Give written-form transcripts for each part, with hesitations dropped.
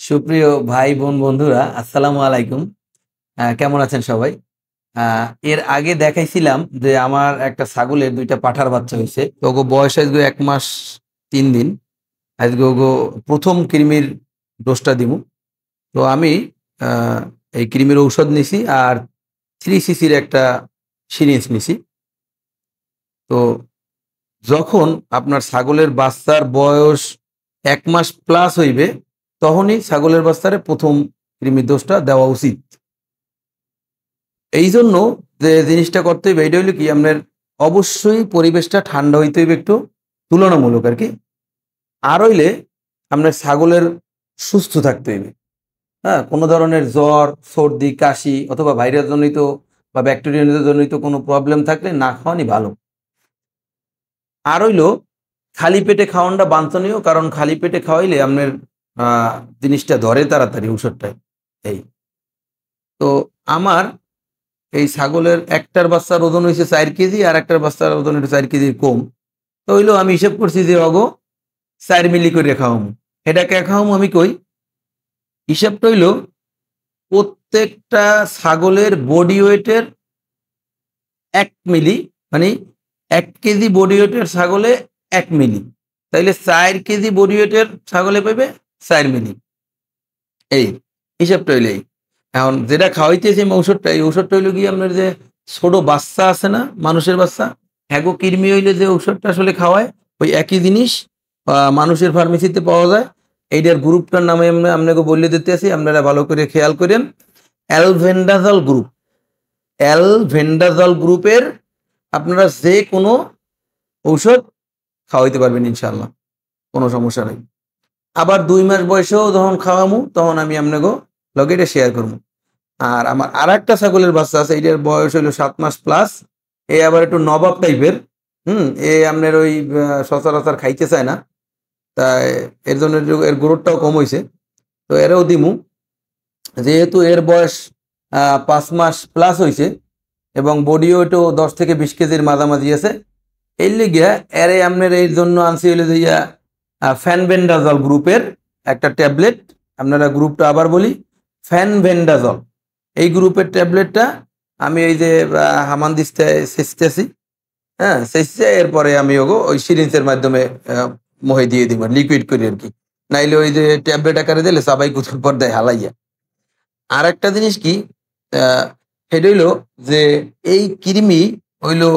সুপ্রিয় ভাই বোন বন্ধুরা আসসালামু আলাইকুম। কেমন আছেন সবাই? এর আগে দেখাইছিলাম যে আমার একটা ছাগলের ২ টা পাঠার বাচ্চা হইছে। তো ওগো বয়স আজকে ১ মাস ৩ দিন। আজকে ওগো ১ম কৃমির ডোজটা দিমু। তো আমি আ এই কৃমির ঔষধ নিছি আর ৩ সিসির একটা সিরিঞ্জ নিছি। তো যখন আপনার ছাগলের বাচ্চার বয়স ১ মাস প্লাস হইবে, তখনই ছাগলের বাচ্চারে ১ম কৃমির ডোজটা দেওয়া উচিত। এইজন্য যে জিনিসটা করতে হইবে এইটা হইলো কি আপনার অবশ্যই পরিবেশটা ঠান্ডা হইতে হইবে একটু তুলনামূলক আরকি। আর হইলে আপনার ছাগলের সুস্থ থাকতে হইবে। হ্যাঁ? কোন ধরনের জ্বর, সর্দি, কাশি অথবা ভাইরাস জনিত বা ব্যাকটেরিয়া জনিত কোনো প্রবলেম থাকলে না খাওয়ানি ভালো। আর হইলো খালি পেটে খাওয়ানটা বাঞ্ছনীয় কারণ খালি পেটে খাওয়াইলে আপনার আ জিনিসটা ধরে তাড়াতাড়ি ঔষধটায়। এই। তো আমার এই ছাগলের একটার বাচ্চার ওজন হইছে ৪ কেজি আর একটার বাচ্চার ওজন একটু ৪ কেজির কম। তো হইলো আমি হিসাব করছি যে ৪ মিলি কইরা খাওয়ামু। এটা কে খাওয়ামু আমি কই, হিসাবটা হইলো প্রত্যেকটা ছাগলের বডি ওয়েটের ১ মিলি মানে ১ কেজি বডি ওয়েটের ছাগলে ১ মিলি। তাইলে ৪ কেজি বডি ওয়েটের ছাগলে পাইবে ৪ মিলি। এই হিসাবটা হইলো এই। এখন যেটা খাওয়াইতেছি আমি ঔষধটা, এই ঔষধটা হইলো গিয়ে আপনার যে ছোট বাচ্চা আছে না? মানুষের বাচ্চা? হ্যাগো কৃমি হইলে যে ঔষধটা আসলে খাওয়ায়, ওই একই জিনিস মানুষের ফার্মেসিতে পাওয়া যায়। এইটার গ্রুপটার নামে আপনাকে বলে দিতেছি, আপনারা ভালো করে খেয়াল কইরেন। অ্যালভেন্ডাজল গ্রুপ। অ্যালভেন্ডাজল গ্রুপের আপনারা যেকোনো ঔষধ খাওয়াইতে পারবেন ইনশাআল্লাহ। কোন সমস্যা নাই। আবার ২ মাস বয়সেও যখন খাওয়ামু, তখন আমি আপনাগো লগে এটা শেয়ার করমু। আর আমার আরেকটা ছাগলের বাচ্চা আছে, এইটার বয়স হইলো ৭ মাস প্লাস। এ আবার একটু নবাব টাইপের। এ আপনার ওই সচরাচর খাইতে চায় না। তাই এর জন্য এর গ্রোথটাও কম হইছে। তো এরেও দিমু। যেহেতু এর বয়স ৫ মাস প্লাস হইছে এবং বডি ওয়েটও ১০ থেকে ২০ কেজির মাঝামাঝি আছে। এর লিগিয়া এরে আপনার এর জন্য আনছি হইলো যে ফ্যানবেন্ডাজল গ্রুপের একটা ট্যাবলেট। আপনারা গ্রুপটা আবার বলি, ফ্যানভেন্ডাজল। এই গ্রুপের ট্যাবলেটটা আমি এই যে হামানদিস্তায় সেচতেছি, হ্যাঁ? সেচে এরপরে আমি ওই সিরিঞ্জের মাধ্যমে মুহে দিয়ে দিব লিকুইড করে আরকি। নাইলে ওই যে ট্যাবলেট আকারে দিলে চাবাই কুতুর পর দেয় হালাইয়া। আরেকটা জিনিস কি আ সেটা হইলো যে এই কৃমি হইলো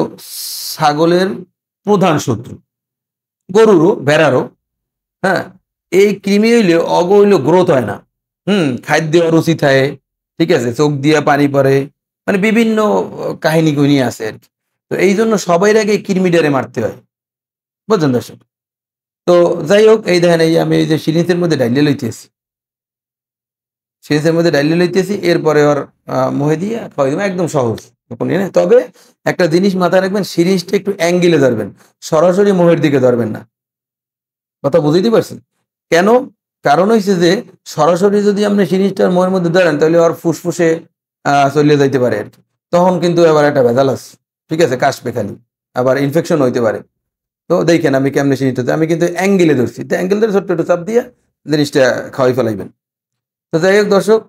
ছাগলের প্রধান শত্রু। গরুরও, ভেড়ারও, হ্যাঁ? এই কৃমি হইলে হইলো গ্রোথ হয় না। খাদ্যে অরুচি থাকে, ঠিক আছে? চোখ দিয়া পানি পড়ে। মানে বিভিন্ন কাহিনী-গুহিনী আছে আরকি। তো এইজন্য সবার আগে এই কৃমিটারে মারতে হয়। বুঝছেন দর্শক? তো যাই হোক এই দেখেন এই আমি এই যে সিরিঞ্জের মধ্যে ঢাইলা লইতেছি। সিরিঞ্জের মধ্যে ঢাইলা লইতেছি এরপরে ওর মুহে দিয়ে খাওয়াই দিব। একদম সহজ। কোনো ইয়ে নাই। তবে একটা জিনিস মাথায় রাখবেন সিরিঞ্জটা একটু অ্যাঙ্গেলে ধরবেন। সরাসরি মুহের দিকে ধরবেন না। কথা বুঝাইতে পারছি? কেন? কারণ হইছে যে সরাসরি যদি আপনি সিরিঞ্জটার মুহের মধ্যে ধরেন তাহলে ওর ফুসফুসে চইলা যাইতে পারে আরকি। তখন কিন্তু আবার একটা ভেজাল আছে। ঠিক আছে? কাশবে খালি। আবার ইনফেকশন হইতে পারে। তো দেইখেন আমি কেমনে সিরিঞ্জটা আমি কিন্তু অ্যাঙ্গেলে ধরছি। তো অ্যাঙ্গেল ধরে ছোট্ট একটু চাপ দিয়ে জিনিসটা খাওয়াই ফেলাইবেন। তো যাই হোক দর্শক,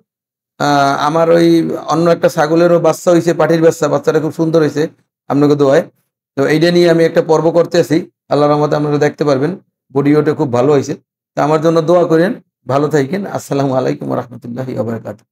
আ আমার ওই অন্য একটা ছাগলেরও বাচ্চা হইছে, পাঠির বাচ্চা। বাচ্চাটা খুব সুন্দর হইছে আপনাকে দোয়ায়। তো এইটা নিয়ে আমি একটা পর্ব করতেছি। আল্লাহর রহমতে আপনারা দেখতে পারবেন। ভিডিওটা খুব ভালো হইছে। তো আমার জন্য দোয়া কইরেন। ভালো থাইকেন। আসসালামু আলাইকুম ওয়া রাহমাতুল্লাহি ওয়া বারাকাতুহু।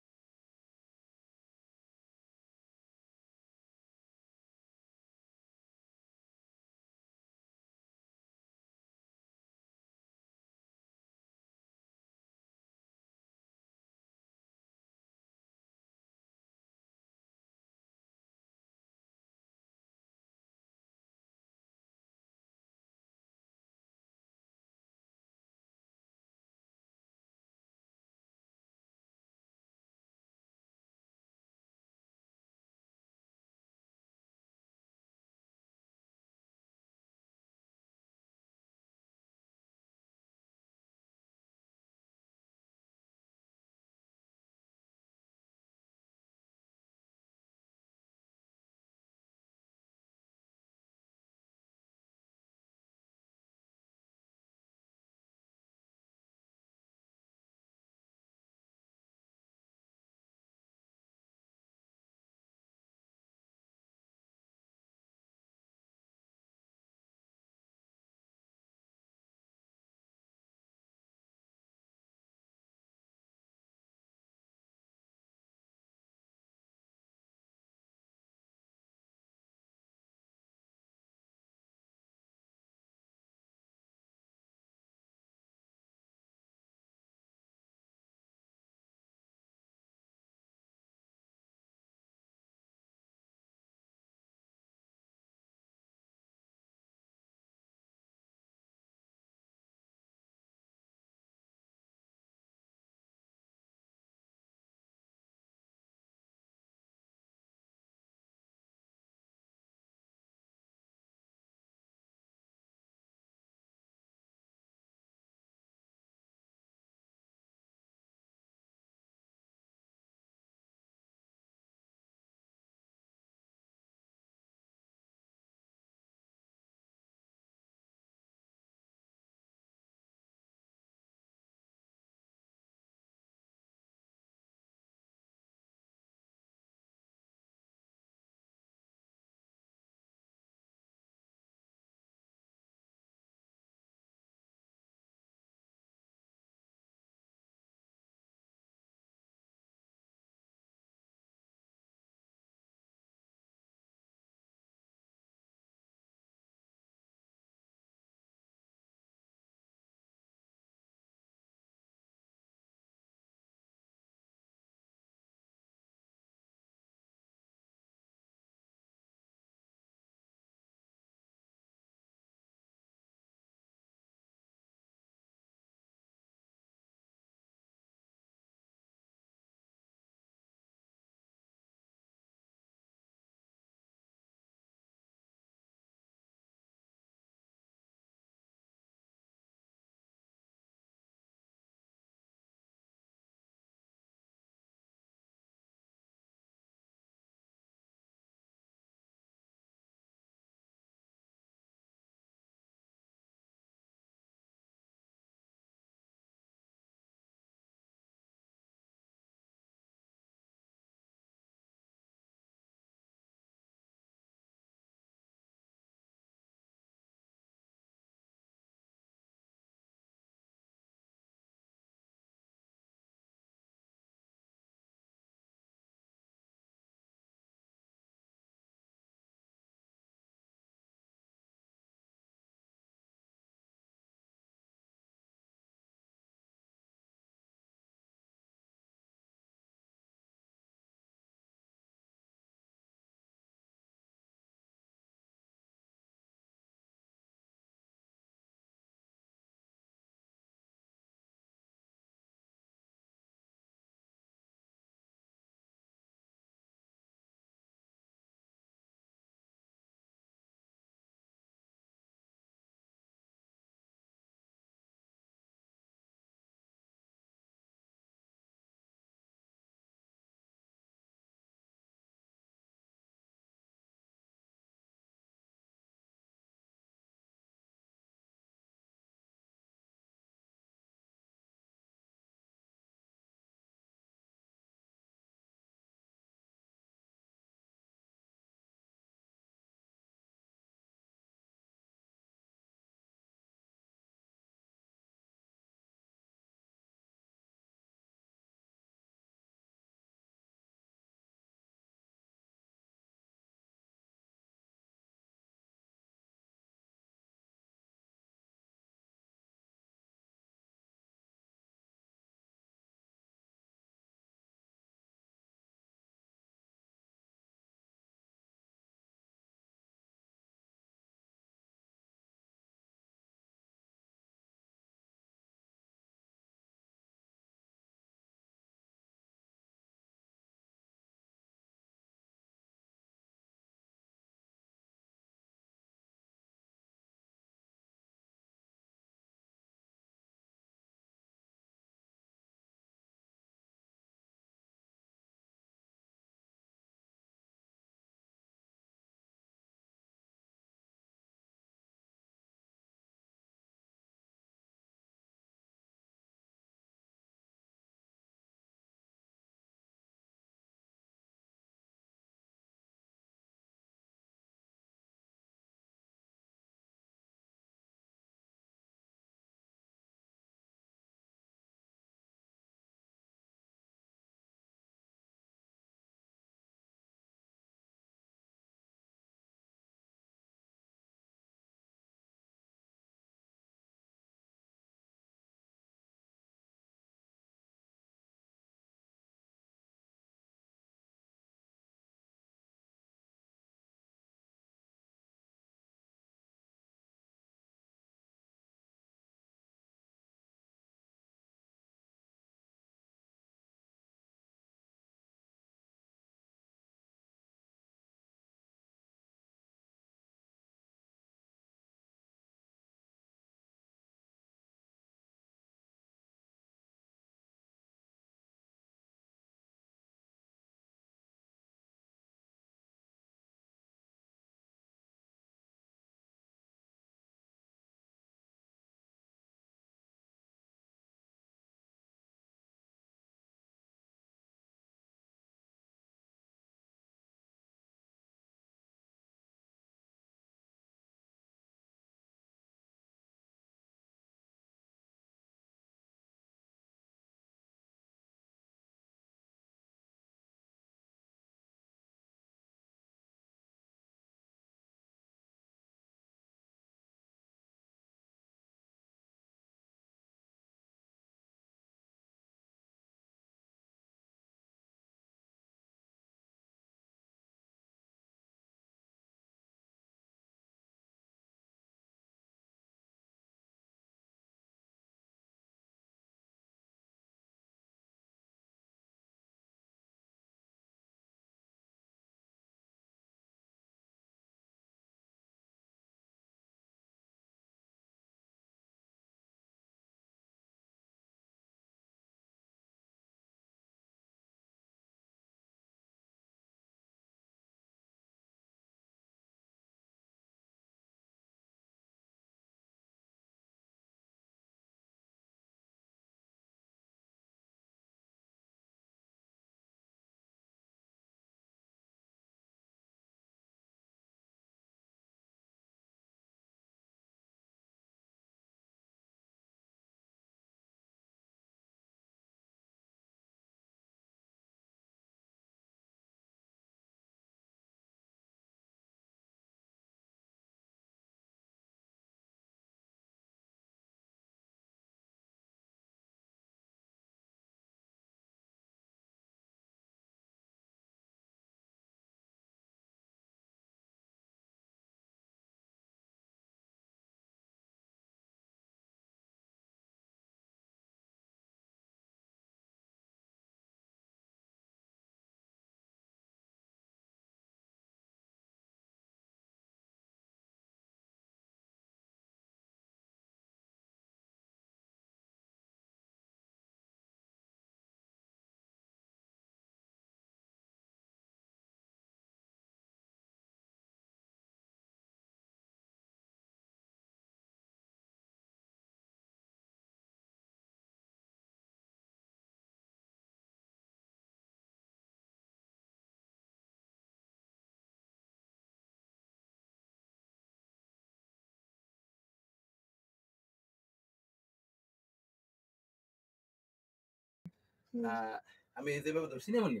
আমি যেভাবে ধরছি না মানে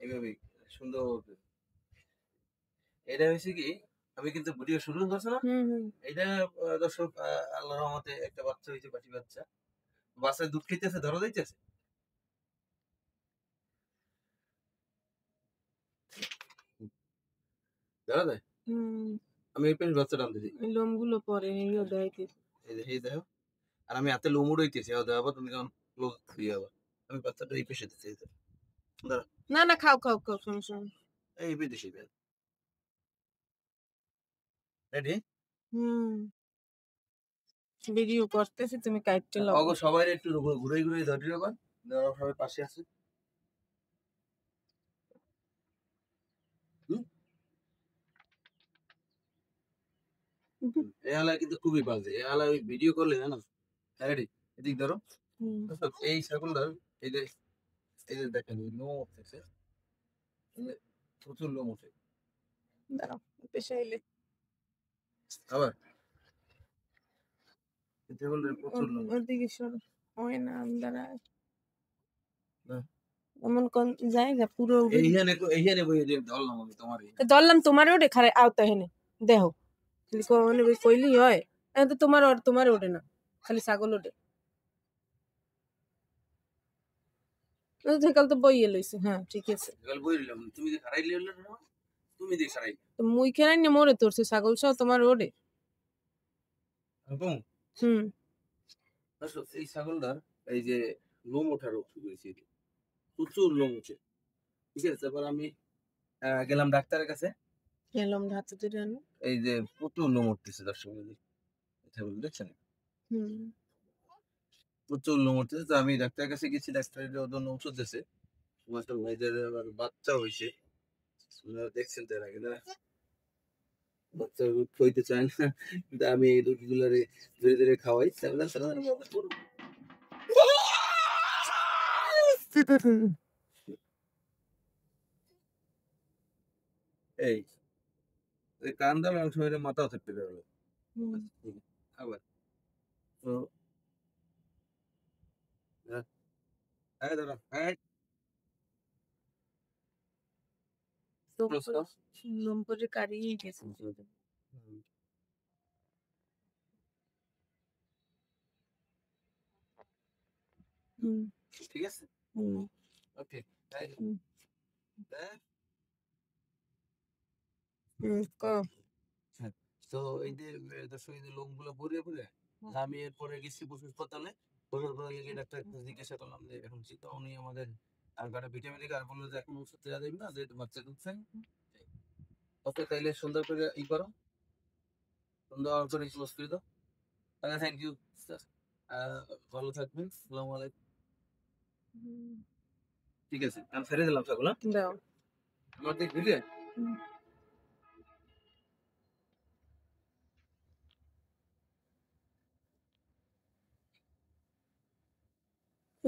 এইভাবে সুন্দর। এটা হয়েছে কি, আমি কিন্তু ভিডিও শুরু করছি না, এটা দর্শক আল্লাহর রহমতে একটা বাচ্চা হয়েছে, বাটি বাচ্চা, বাচ্চায় দুধ খেতেছে, ধরা যাইতেছে, ধরা যায়। আমি এই পেন বাচ্চা টানতে দিই, লোমগুলো পরে এই দেখো, আর আমি হাতে লোম উড়াইতেছি, দেখো তুমি যখন লোম দিয়ে যাবো, আমি বাচ্চাটা এই পেশে দিচ্ছি, না না খাও খাও খাও, সমস্যা নেই। এই বিদেশি পেন রেডি। ভিডিও করতেছি, তুমি কাটতে লাগো। ওগো সবাই একটু ঘুরে ঘুরে ধরে রাখবা, সবাই পাশে আছে। এই আলা কিন্তু খুবই বাজে, এই আলা ভিডিও করলে জানো। রেডি, এদিক ধরো। এই ছাগলটা, এই যে দেখেন লোম উঠতেছে, প্রচুর লোম উঠে। দাঁড়াও পেশা এলে আবার ছাগলটার প্রচুর লোম। ওদিকে সর, হয় না দাঁড়ায় এমন কোন জায়গা পুরো এইখানে বই দিয়ে ধরলাম আমি তোমার, ধরলাম তোমার ওঠে খারে আওতা হেনে দেখো, খালি কইলি হয়, এখন তো তোমার ওঠে না, খালি ছাগল ওঠে। কাল তো বইয়ে লইছে, হ্যাঁ ঠিক আছে, কাল বই লইলাম, তুমি যে খারাই লইলে না, তুমি যে খারাই তো মুই কেন নি মরে তোরছে ছাগল সহ তোমার ওঠে। এই ছাগলটার এই যে লোম ওঠার শুরু হয়েছে, প্রচুর লোম উঠে, ঠিক আছে। তারপর আমি গেলাম ডাক্তারের কাছে, গেলাম ডাক্তার, এই যে প্রচুর লোম উঠতেছে, দর্শক দেখছেন, প্রচুর লোম উঠতেছে। তো আমি ডাক্তারের কাছে গেছি, ডাক্তারের জন্য ওষুধ দিয়েছে, ভাইদের আবার বাচ্চা হয়েছে, দেখছেন তো এর আগে না, বাচ্চা হইতে চায় না, কিন্তু আমি এই দুধ গুলারে ধীরে ধীরে খাওয়াই, এই কান দাম অনেক সময় মাথাও থাকতে পারবে আবার। তো দাঁড়া, লোম করে কারিয়ে গেছে, ঠিক আছে, ওকে। তো এই যে দর্শক, এই যে লোমগুলো ভরে ভরে আমি এরপরে গেছি পশু হাসপাতালে, পশু হাসপাতালে গিয়ে ডাক্তার জিজ্ঞাসা করলাম যে এখন শীত, উনি আমাদের আর একটা ভিটামিন আর বললো যে এখন ওষুধ দেওয়া যাবে না, যেহেতু বাচ্চা দুধছেন, ওকে তাইলে সুন্দর করে ই করো, সুন্দর করে ক্লোজ করে দাও। তাহলে থ্যাংক ইউ স্যার, ভালো থাকবেন, আসসালামু আলাইকুম। ঠিক আছে, আমি ছেড়ে দিলাম ছাগল, দাও আমার দিক বুঝলে।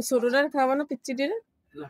ছোটটার খাওয়ানো পিচ্ছিটির না